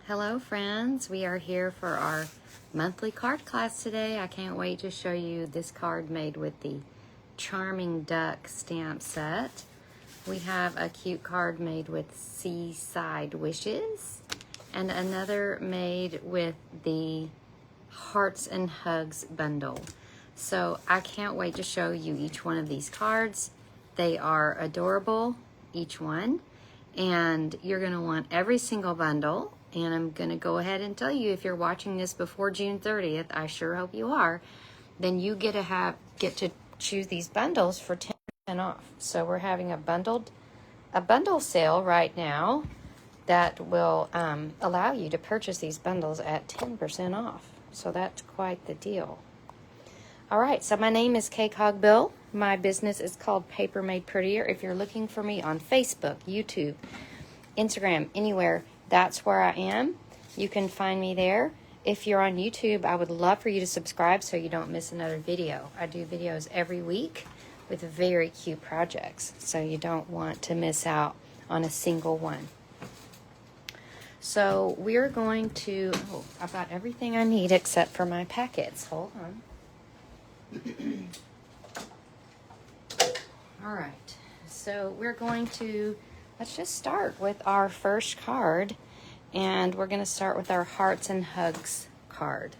Hello friends, we are here for our monthly card class today. I can't wait to show you this card made with the Charming Duck stamp set. We have a cute card made with Seaside Wishes and another made with the Hearts and Hugs bundle. So I can't wait to show you each one of these cards. They are adorable, each one, and you're going to want every single bundle. And I'm going to go ahead and tell you, if you're watching this before June 30th, I sure hope you are, then you get to choose these bundles for 10% off. So we're having a bundle sale right now that will allow you to purchase these bundles at 10% off. So that's quite the deal. All right, so my name is Kay Cogbill. My business is called Paper Made Prettier. If you're looking for me on Facebook, YouTube, Instagram, anywhere, that's where I am. You can find me there. If you're on YouTube, I would love for you to subscribe so you don't miss another video. I do videos every week with very cute projects, so you don't want to miss out on a single one. So we're going to, I've got everything I need except for my packets. Hold on. All right, so we're going to, let's just start with our first card, and we're going to start with our Hearts and Hugs card.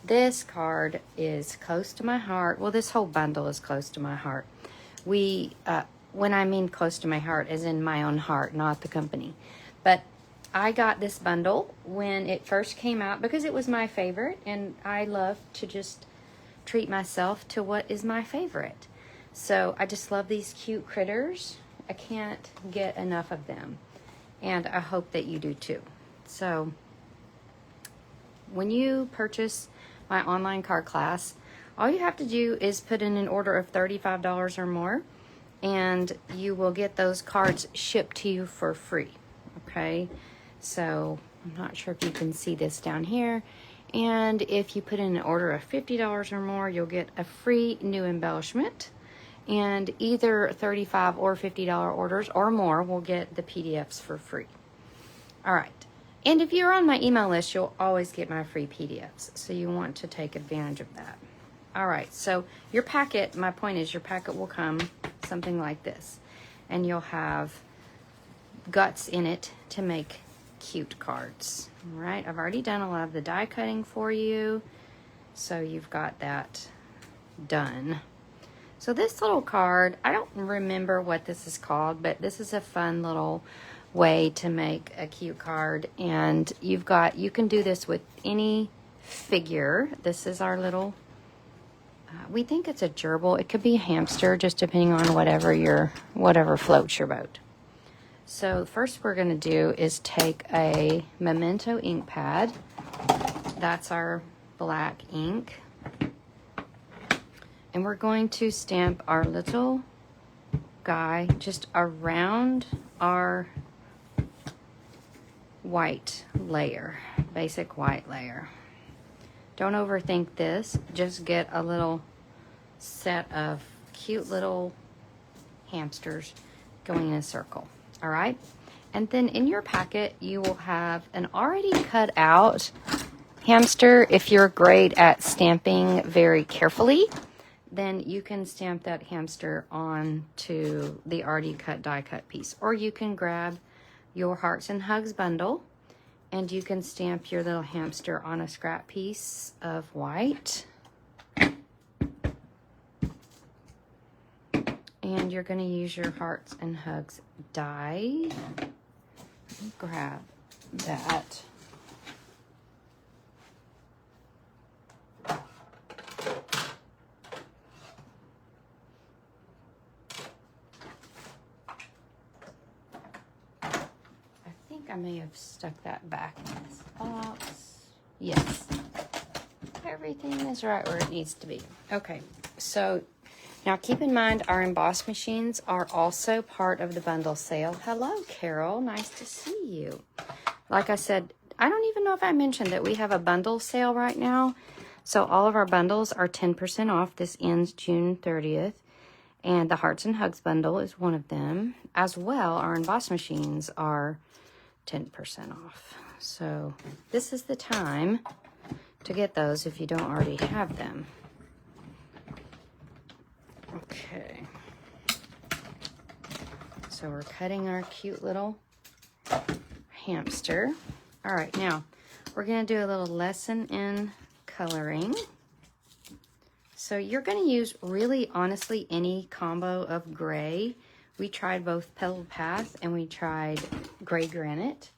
This card is close to my heart. Well, this whole bundle is close to my heart. When I mean close to my heart, as in my own heart, not the company. But I got this bundle when it first came out because it was my favorite, and I love to just treat myself to what is my favorite. So I just love these cute critters. I can't get enough of them, and I hope that you do too. So when you purchase my online card class, all you have to do is put in an order of $35 or more, and you will get those cards shipped to you for free. Okay, so I'm not sure if you can see this down here. And if you put in an order of $50 or more, you'll get a free new embellishment. And either $35 or $50 orders or more will get the PDFs for free. All right. And if you're on my email list, you'll always get my free PDFs. So you want to take advantage of that. All right. So your packet, my point is your packet will come something like this. And you'll have guts in it to make cute cards. All right. I've already done a lot of the die cutting for you. So you've got that done. So this little card, I don't remember what this is called, but this is a fun little way to make a cute card. And you can do this with any figure. This is our little, we think it's a gerbil. It could be a hamster, just depending on whatever floats your boat. So first we're going to do is take a Memento ink pad. That's our black ink. And we're going to stamp our little guy just around our white layer, basic white layer. Don't overthink this. Just get a little set of cute little hamsters going in a circle. All right? And then in your packet, you will have an already cut out hamster. If you're great at stamping very carefully, then you can stamp that hamster onto the already cut die cut piece. Or you can grab your Hearts and Hugs bundle and you can stamp your little hamster on a scrap piece of white. And you're going to use your Hearts and Hugs die. Let me grab that. I may have stuck that back in this box. Yes. Everything is right where it needs to be. Okay, so now keep in mind our emboss machines are also part of the bundle sale. Hello, Carol. Nice to see you. Like I said, I don't even know if I mentioned that we have a bundle sale right now. So all of our bundles are 10% off. This ends June 30th. And the Hearts and Hugs bundle is one of them. As well, our emboss machines are 10% off. So this is the time to get those if you don't already have them. Okay. So we're cutting our cute little hamster. All right, now we're going to do a little lesson in coloring. So you're going to use really honestly any combo of gray. We tried both Pebble Path and we tried Gray Granite.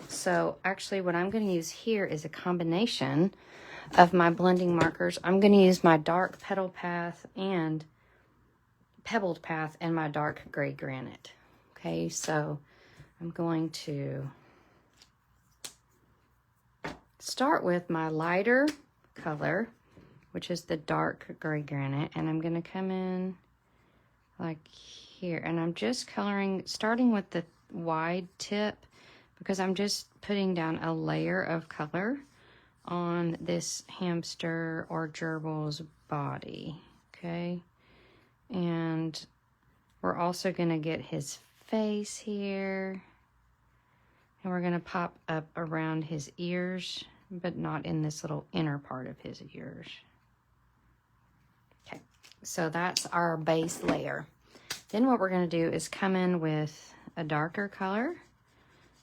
So actually what I'm going to use here is a combination of my blending markers. I'm going to use my dark Pebbled Path and my dark Gray Granite. Okay, so I'm going to start with my lighter color, which is the dark Gray Granite, and I'm going to come in like here, and I'm just coloring, starting with the wide tip, because I'm just putting down a layer of color on this hamster or gerbil's body, okay? And we're also going to get his face here, and we're going to pop up around his ears, but not in this little inner part of his ears. Okay, so that's our base layer. Then what we're going to do is come in with a darker color,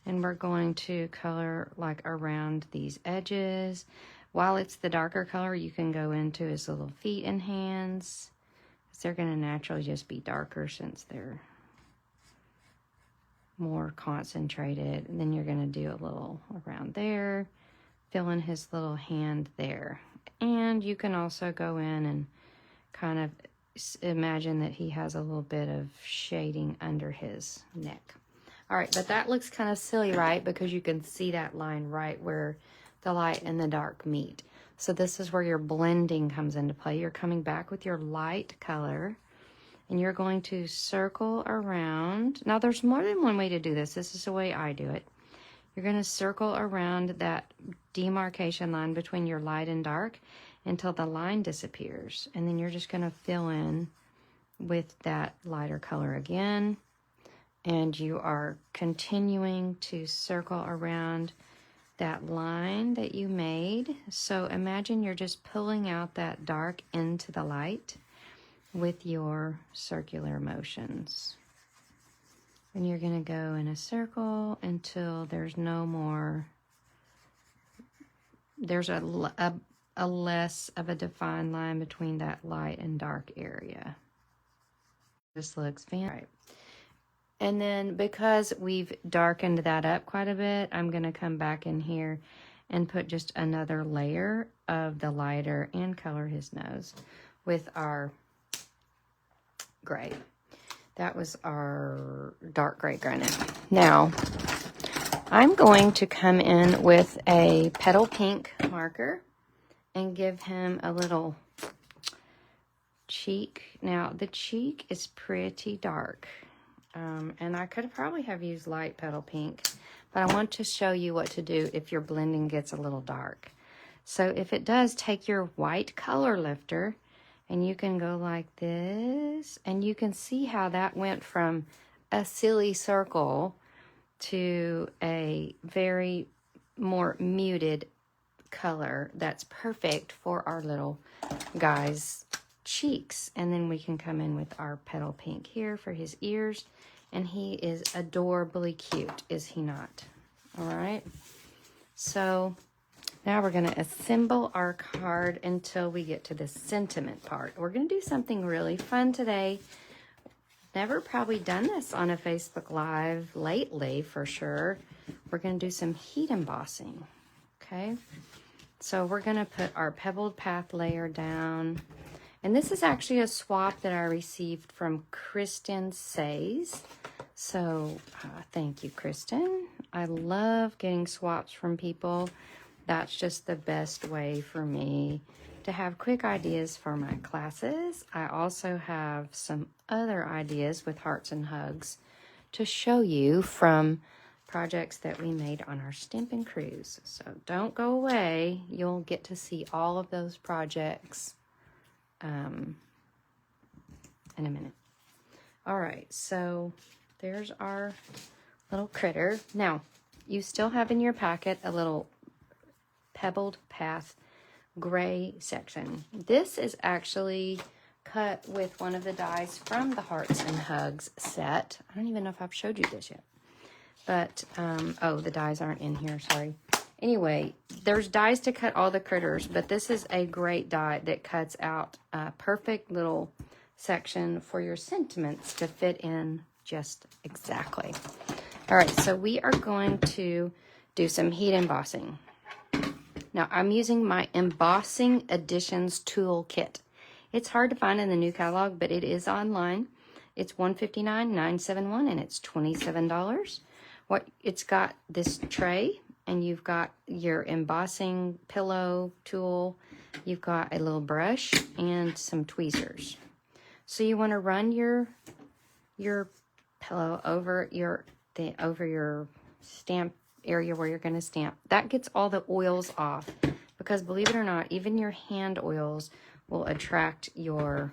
and we're going to color like around these edges. While it's the darker color, you can go into his little feet and hands. They're going to naturally just be darker since they're more concentrated. And then you're going to do a little around there, fill in his little hand there. And you can also go in and kind of imagine that he has a little bit of shading under his neck. All right, but that looks kind of silly, right? Because you can see that line right where the light and the dark meet. So this is where your blending comes into play. You're coming back with your light color, and you're going to circle around. Now, there's more than one way to do this. This is the way I do it. You're going to circle around that demarcation line between your light and dark until the line disappears. And then you're just going to fill in with that lighter color again. And you are continuing to circle around that line that you made. So imagine you're just pulling out that dark into the light with your circular motions. And you're going to go in a circle until there's no more, there's a less of a defined line between that light and dark area. This looks fantastic. Right. And then because we've darkened that up quite a bit, I'm going to come back in here and put just another layer of the lighter and color his nose with our gray. That was our dark Gray Granite. Now, I'm going to come in with a petal pink marker and give him a little cheek. Now, the cheek is pretty dark. And I could probably have used light petal pink, but I want to show you what to do if your blending gets a little dark. So if it does, take your white color lifter and you can go like this, and you can see how that went from a silly circle to a very more muted color that's perfect for our little guy's cheeks. And then we can come in with our petal pink here for his ears, and he is adorably cute, is he not? All right, so now we're going to assemble our card until we get to the sentiment part. We're going to do something really fun today. Never probably done this on a Facebook Live lately, for sure. We're going to do some heat embossing, okay? So we're going to put our Pebbled Path layer down. And this is actually a swap that I received from Kristen Says. So thank you, Kristen. I love getting swaps from people. That's just the best way for me to have quick ideas for my classes. I also have some other ideas with hearts and hugs to show you from projects that we made on our Stampin' Cruise. So don't go away. You'll get to see all of those projects in a minute. All right, so there's our little critter. Now, you still have in your packet a little pebbled path gray section. This is actually cut with one of the dies from the Hearts and Hugs set. I don't even know if I've showed you this yet. But, oh, the dies aren't in here, sorry. Anyway, there's dies to cut all the critters, but this is a great die that cuts out a perfect little section for your sentiments to fit in just exactly. All right, so we are going to do some heat embossing. Now, I'm using my Embossing Editions Tool Kit. It's hard to find in the new catalog, but it is online. It's $159.971, and it's $27. It's got this tray, and you've got your embossing pillow tool. You've got a little brush and some tweezers. So you want to run your pillow over your stamp area where you're going to stamp. That gets all the oils off, because believe it or not, even your hand oils will attract your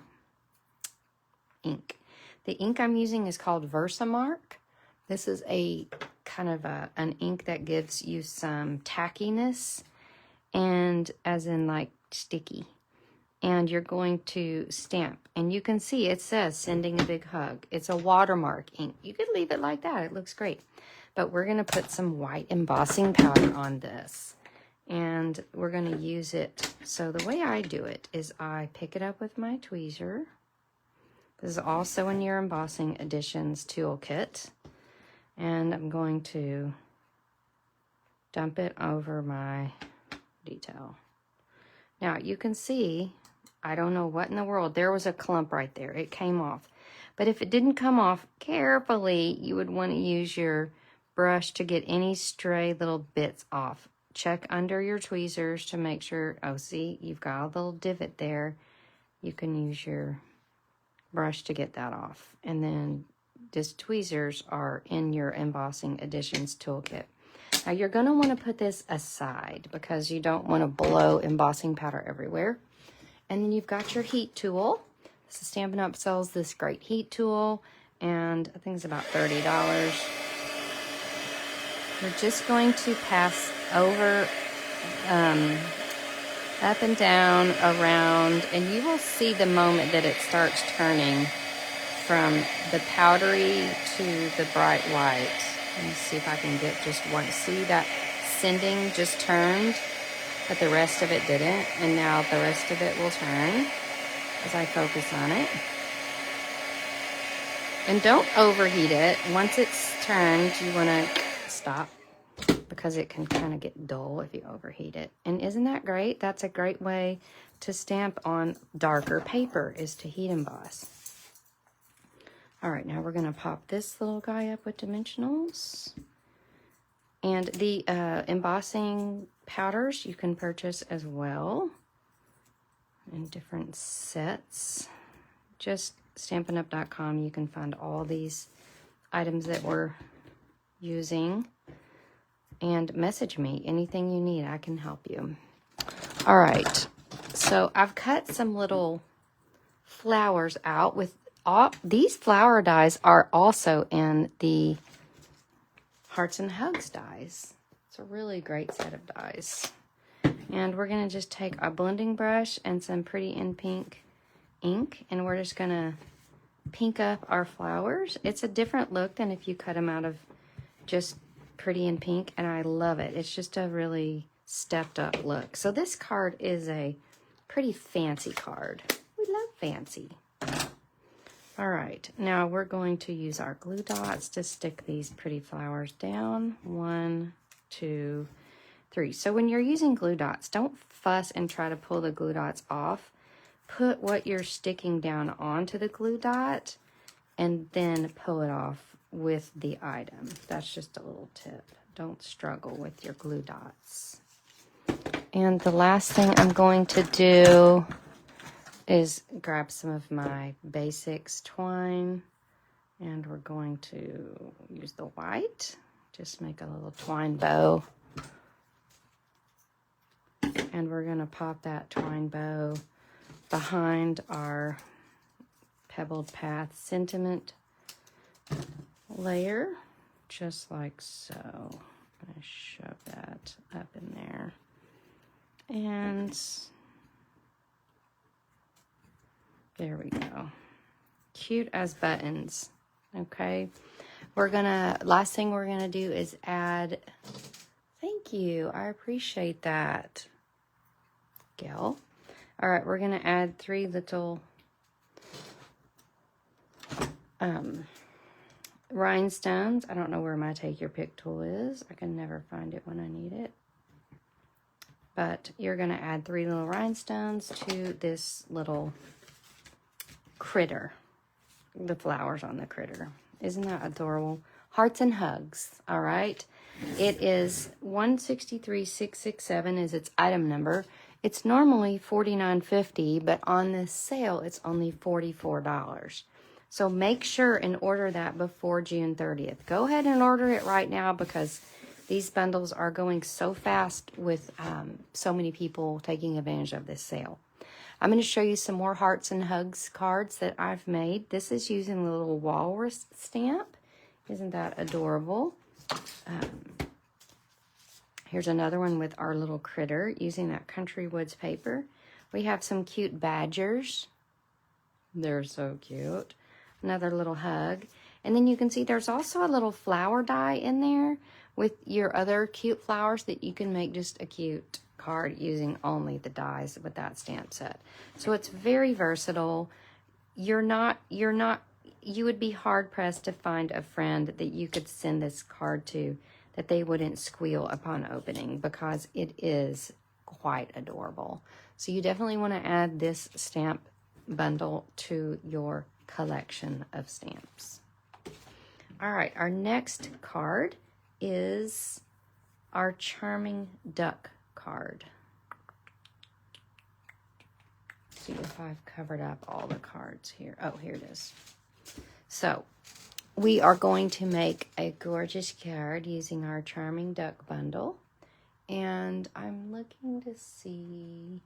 ink. The ink I'm using is called Versamark. This is a kind of an ink that gives you some tackiness, and as in like sticky. And you're going to stamp, and you can see it says sending a big hug. It's a watermark ink. You could leave it like that. It looks great. But we're going to put some white embossing powder on this, and we're going to use it. So the way I do it is I pick it up with my tweezer. This is also in your Embossing Editions toolkit. And I'm going to dump it over my detail. Now you can see, I don't know what in the world, there was a clump right there. It came off. But if it didn't come off, carefully, you would want to use your brush to get any stray little bits off. Check under your tweezers to make sure, oh, see, you've got a little divot there. You can use your brush to get that off. And then these tweezers are in your Embossing Editions toolkit. Now you're going to want to put this aside because you don't want to blow embossing powder everywhere. And then you've got your heat tool. This is Stampin' Up! Sells this great heat tool, and I think it's about $30. We're just going to pass over, up and down, around, and you will see the moment that it starts turning from the powdery to the bright white. Let me see if I can get just one. See that sending just turned, but the rest of it didn't. And now the rest of it will turn as I focus on it. And don't overheat it. Once it's turned, you want to stop, because it can kind of get dull if you overheat it. And isn't that great? That's a great way to stamp on darker paper, is to heat emboss. All right, now we're going to pop this little guy up with dimensionals. And the embossing powders you can purchase as well in different sets. Just Stampin'Up.com, you can find all these items that we're using. And message me anything you need. I can help you. All right, so I've cut some little flowers out with all these flower dies are also in the Hearts and Hugs dies. It's a really great set of dies. And we're going to just take a blending brush and some Pretty in Pink ink, and we're just going to pink up our flowers. It's a different look than if you cut them out of just Pretty in Pink, and I love it. It's just a really stepped up look. So this card is a pretty fancy card. We love fancy. All right, now we're going to use our glue dots to stick these pretty flowers down. 1, 2, 3. So when you're using glue dots, don't fuss and try to pull the glue dots off. Put what you're sticking down onto the glue dot and then pull it off with the item. That's just a little tip. Don't struggle with your glue dots. And the last thing I'm going to do is grab some of my basics twine, and we're going to use the white. Just make a little twine bow. And we're going to pop that twine bow behind our Pebbled Path sentiment layer, just like so. I'm going to shove that up in there. And there we go. Cute as buttons. Okay. Last thing we're gonna do is add, thank you, I appreciate that, Gail. All right, we're gonna add 3 little rhinestones. I don't know where my take your pick tool is. I can never find it when I need it. But you're gonna add 3 little rhinestones to this little critter, the flowers on the critter. Isn't that adorable? Hearts and hugs, all right? It is 163,667 is its item number. It's normally $49.50, but on this sale, it's only $44. So make sure and order that before June 30th. Go ahead and order it right now because these bundles are going so fast with so many people taking advantage of this sale. I'm going to show you some more Hearts and Hugs cards that I've made. This is using the little walrus stamp. Isn't that adorable? Here's another one with our little critter using that Country Woods paper. We have some cute badgers. They're so cute. Another little hug. And then you can see there's also a little flower die in there with your other cute flowers that you can make just a cute card using only the dies with that stamp set. So it's very versatile. You would be hard pressed to find a friend that you could send this card to that they wouldn't squeal upon opening because it is quite adorable. So you definitely want to add this stamp bundle to your collection of stamps. All right, our next card is our Charming Duck card. See if I've covered up all the cards here. Oh, here it is. So we are going to make a gorgeous card using our Charming Duck bundle. And I'm looking to see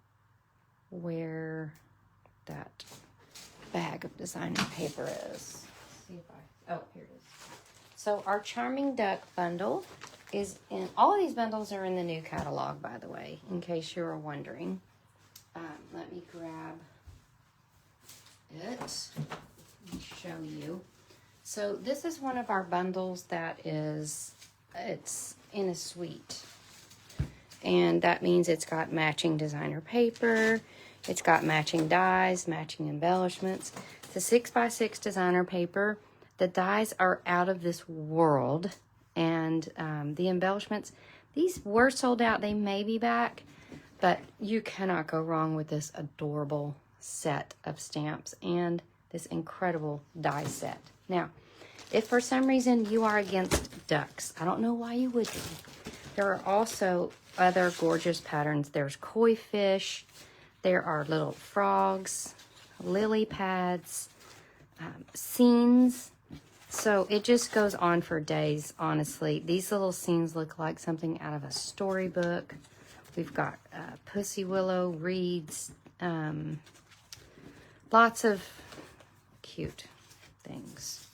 where that bag of designer paper is. See if oh, here it is. So our Charming Duck bundle is in, all of these bundles are in the new catalog, by the way, in case you were wondering. Let me grab it and show you. So this is one of our bundles that is, it's in a suite. And that means it's got matching designer paper, it's got matching dies, matching embellishments. It's a 6x6 designer paper. The dies are out of this world. And the embellishments, these were sold out. They may be back, but you cannot go wrong with this adorable set of stamps and this incredible die set. Now, if for some reason you are against ducks, I don't know why you would be. There are also other gorgeous patterns. There's koi fish. There are little frogs, lily pads, scenes. So it just goes on for days, honestly. These little scenes look like something out of a storybook. We've got pussy willow, reeds, lots of cute things.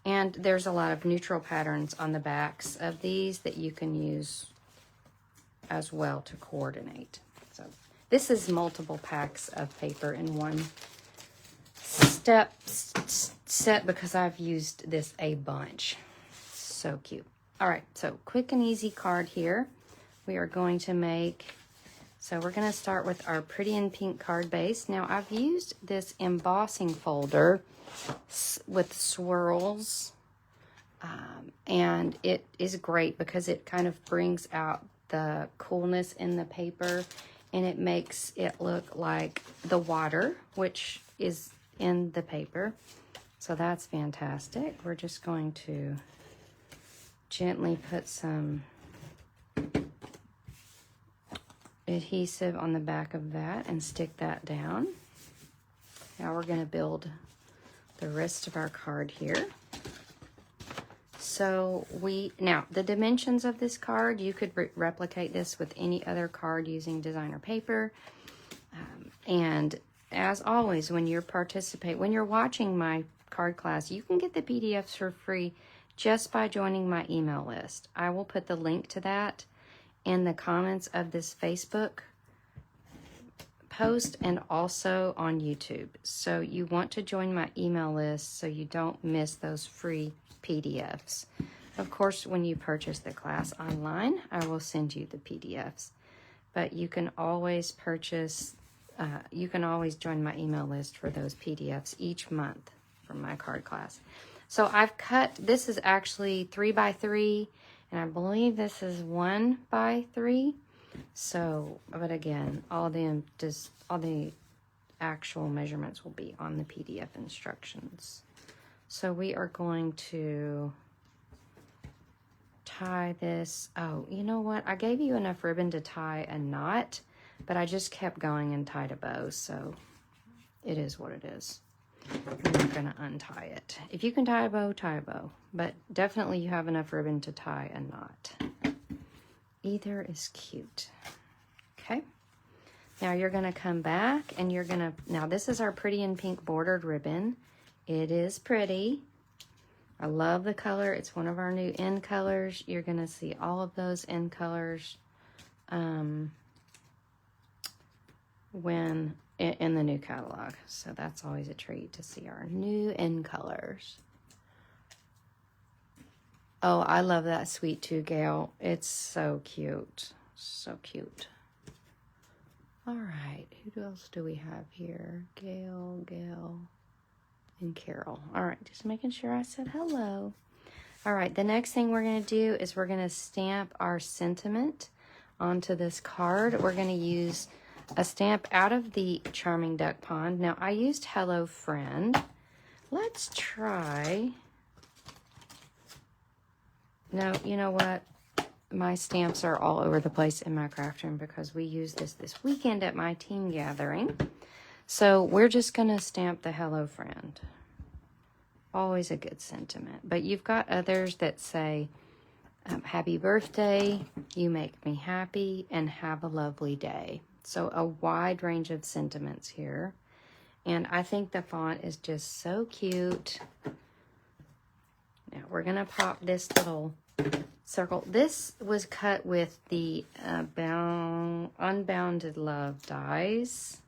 And there's a lot of neutral patterns on the backs of these that you can use as well to coordinate. So this is multiple packs of paper in one set because I've used this a bunch. So cute. All right, so quick and easy card here. We are going to make, so we're going to start with our Pretty in Pink card base. Now I've used this embossing folder with swirls, and it is great because it kind of brings out the coolness in the paper, and it makes it look like the water, which is in the paper. So that's fantastic. We're just going to gently put some adhesive on the back of that and stick that down. Now we're going to build the rest of our card here. So now the dimensions of this card, you could replicate this with any other card using designer paper. And as always, when you're watching my card class, you can get the PDFs for free just by joining my email list. I will put the link to that in the comments of this Facebook post and also on YouTube. So you want to join my email list so you don't miss those free PDFs. Of course, when you purchase the class online, I will send you the PDFs. But you can always purchase, you can always join my email list for those PDFs each month from my card class. So I've cut, this is actually 3 by 3, and I believe this is 1 by 3. So, but again, all the actual measurements will be on the PDF instructions. So we are going to tie this. Oh, you know what? I gave you enough ribbon to tie a knot, but I just kept going and tied a bow. So it is what it is. I'm not going to untie it. If you can tie a bow, tie a bow. But definitely you have enough ribbon to tie a knot. Either is cute. Okay. Now you're going to come back and you're going to, now this is our pretty in pink bordered ribbon. It is pretty. I love the color. It's one of our new end colors. You're going to see all of those end colors when in the new catalog. So that's always a treat to see our new end colors. Oh, I love that sweet too, Gail. It's so cute. So cute. All right. Who else do we have here? Gail, and Carol. All right. Just making sure I said hello. All right. The next thing we're going to do is we're going to stamp our sentiment onto this card. We're going to use a stamp out of the Charming Duck Pond. Now, I used Hello Friend. Let's try... No, you know what? My stamps are all over the place in my craft room because we used this weekend at my team gathering. So we're just going to stamp the Hello Friend. Always a good sentiment. But you've got others that say, happy birthday, you make me happy, and have a lovely day. So a wide range of sentiments here. And I think the font is just so cute. Now we're going to pop this little circle. This was cut with the Unbounded Love dies.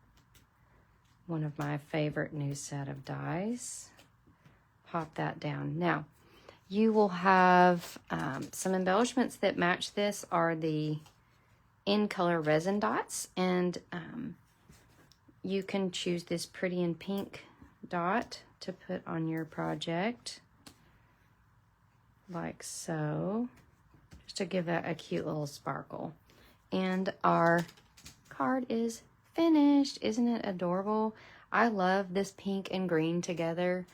One of my favorite new set of dies. Pop that down. Now, you will have some embellishments that match this are the in color resin dots, and you can choose this pretty in pink dot to put on your project like so, just to give that a cute little sparkle. And our card is finished. Isn't it adorable? I love this pink and green together.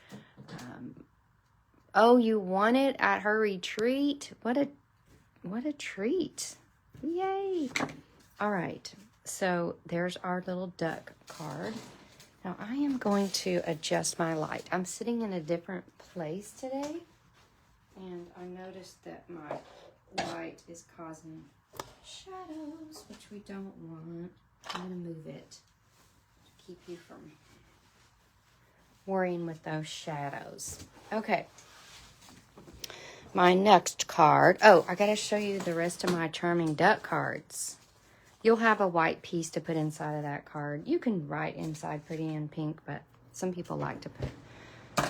Oh, you won it at her retreat. What a treat. Yay. All right. So there's our little duck card. Now I am going to adjust my light. I'm sitting in a different place today, and I noticed that my light is causing shadows, which we don't want. I'm going to move it to keep you from worrying with those shadows. Okay. My next card. Oh, I got to show you the rest of my Charming Duck cards. You'll have a white piece to put inside of that card. You can write inside pretty in pink, but some people like to put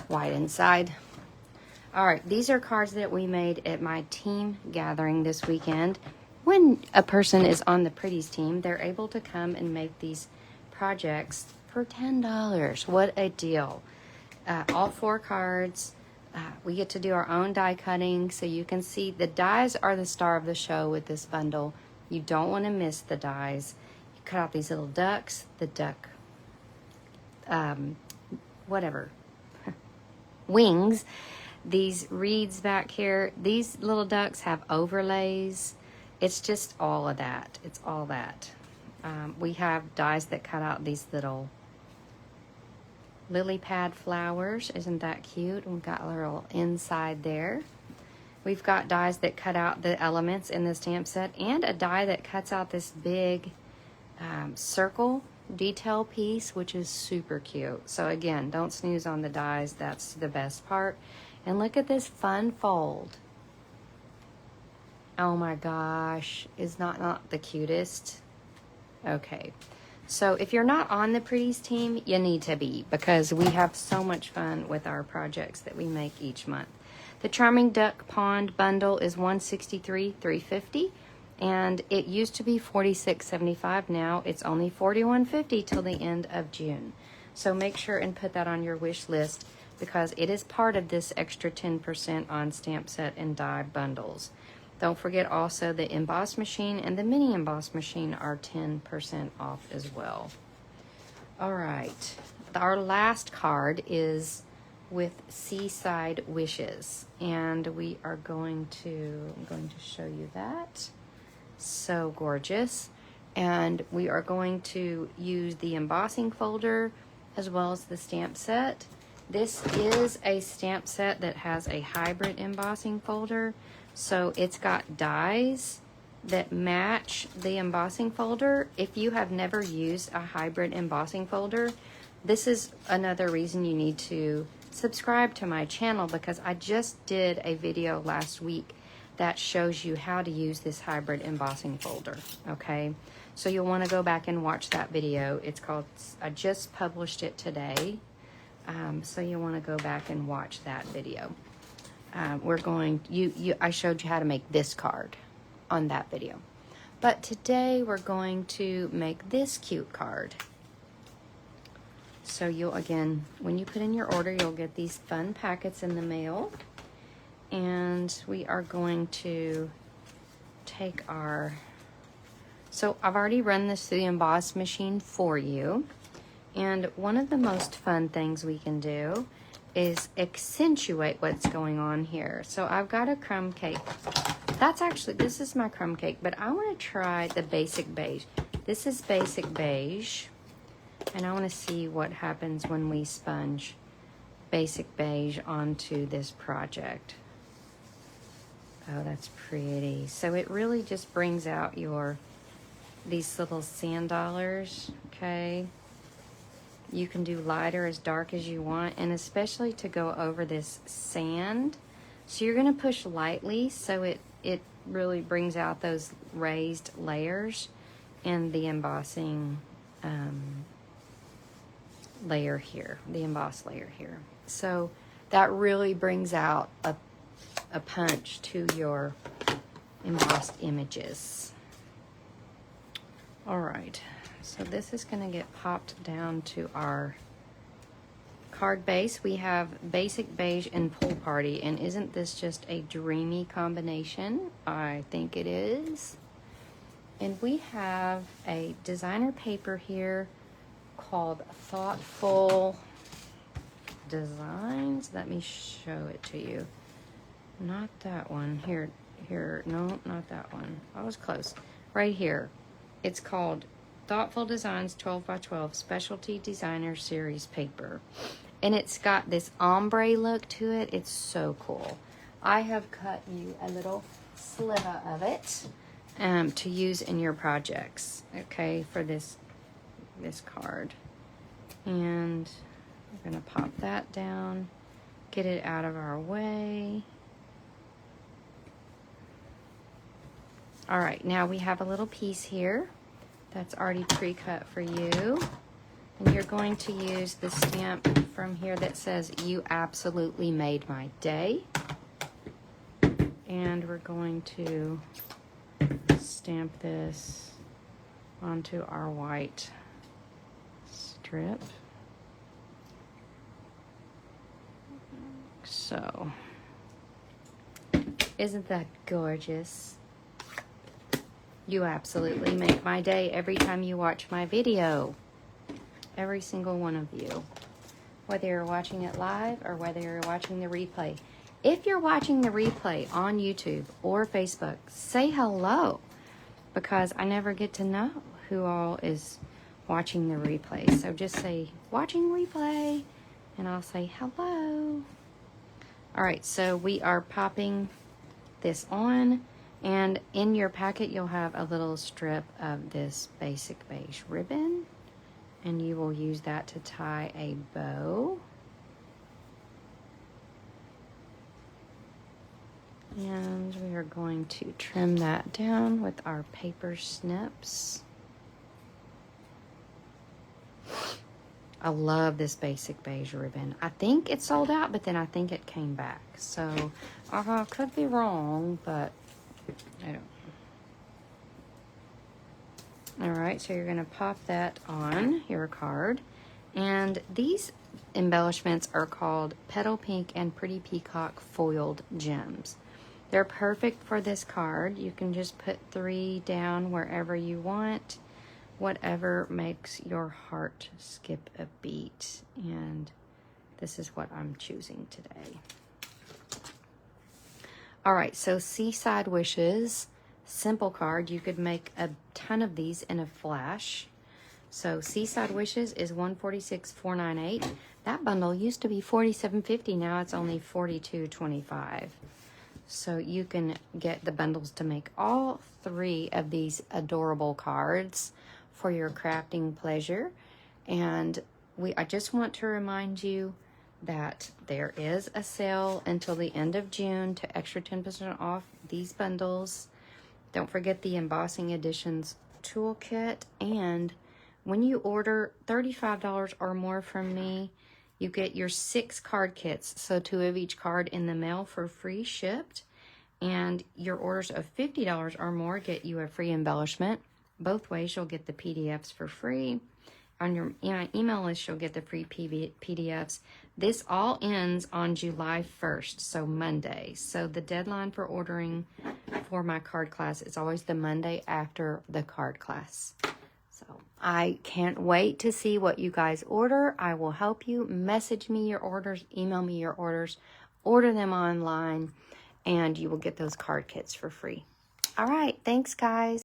white inside. All right, these are cards that we made at my team gathering this weekend. When a person is on the Pretties team, they're able to come and make these projects for $10. What a deal. All 4 cards. We get to do our own die cutting, so you can see the dies are the star of the show with this bundle. You don't want to miss the dies. You cut out these little ducks, the duck, wings. These reeds back here, these little ducks have overlays. It's just all of that. It's all that. We have dies that cut out these little lily pad flowers. Isn't that cute? We've got a little inside there. We've got dies that cut out the elements in the stamp set, and a die that cuts out this big circle detail piece, which is super cute. So again, don't snooze on the dies. That's the best part. And look at this fun fold. Oh my gosh, is not the cutest? Okay, so if you're not on the Pretties team, you need to be, because we have so much fun with our projects that we make each month. The Charming Duck Pond bundle is $163.350, and it used to be $46.75. Now it's only $41.50 till the end of June. So make sure and put that on your wish list, because it is part of this extra 10% on stamp set and die bundles. Don't forget also the emboss machine and the mini emboss machine are 10% off as well. All right, our last card is with Seaside Wishes, and we are I'm going to show you that. So gorgeous. And we are going to use the embossing folder as well as the stamp set. This is a stamp set that has a hybrid embossing folder. So it's got dies that match the embossing folder. If you have never used a hybrid embossing folder, this is another reason you need to subscribe to my channel, because I just did a video last week that shows you how to use this hybrid embossing folder, okay? So you'll want to go back and watch that video. It's called, I just published it today, so you want to go back and watch that video. I showed you how to make this card on that video. But today we're going to make this cute card. So again, when you put in your order, you'll get these fun packets in the mail. And we are going to take so I've already run this through the emboss machine for you. And one of the most fun things we can do is accentuate what's going on here. So I've got a crumb cake. This is my crumb cake, but I want to try the basic beige. This is basic beige, and I want to see what happens when we sponge basic beige onto this project. Oh, that's pretty. So it really just brings out these little sand dollars, okay? You can do lighter, as dark as you want, and especially to go over this sand. So you're going to push lightly so it really brings out those raised layers in the embossing layer here, the emboss layer here. So that really brings out a punch to your embossed images. All right. So this is going to get popped down to our card base. We have basic beige and pool party, and isn't this just a dreamy combination? I think it is. And we have a designer paper here called Thoughtful Designs. Let me show it to you. Not that one. Here. No, not that one. I was close. Right here. It's called Thoughtful Designs 12x12 Specialty Designer Series paper. And it's got this ombre look to it. It's so cool. I have cut you a little sliver of it to use in your projects, okay, for this card. And we're going to pop that down, get it out of our way. All right, now we have a little piece here that's already pre-cut for you. And you're going to use the stamp from here that says, "You absolutely made my day." And we're going to stamp this onto our white strip. So, isn't that gorgeous? You absolutely make my day every time you watch my video. Every single one of you. Whether you're watching it live or whether you're watching the replay. If you're watching the replay on YouTube or Facebook, say hello, because I never get to know who all is watching the replay. So just say, "Watching replay," and I'll say hello. All right, so we are popping this on. And in your packet, you'll have a little strip of this basic beige ribbon. And you will use that to tie a bow. And we are going to trim that down with our paper snips. I love this basic beige ribbon. I think it sold out, but then I think it came back. So, could be wrong, but I don't know. All right, so you're gonna pop that on your card. And these embellishments are called Petal Pink and Pretty Peacock Foiled Gems. They're perfect for this card. You can just put 3 down wherever you want. Whatever makes your heart skip a beat. And this is what I'm choosing today. All right, so Seaside Wishes, simple card. You could make a ton of these in a flash. So Seaside Wishes is $146.498. That bundle used to be $47.50. Now it's only $42.25. So you can get the bundles to make all 3 of these adorable cards for your crafting pleasure. And I just want to remind you that there is a sale until the end of June to extra 10% off these bundles. Don't forget the Embossing Editions toolkit. And when you order $35 or more from me, you get your 6 card kits. So 2 of each card in the mail for free shipped. And your orders of $50 or more get you a free embellishment. Both ways, you'll get the PDFs for free. On your email list, you'll get the free PDFs. This all ends on July 1st, so Monday. So the deadline for ordering for my card class is always the Monday after the card class. So I can't wait to see what you guys order. I will help you. Message me your orders, email me your orders, order them online, and you will get those card kits for free. All right, thanks, guys.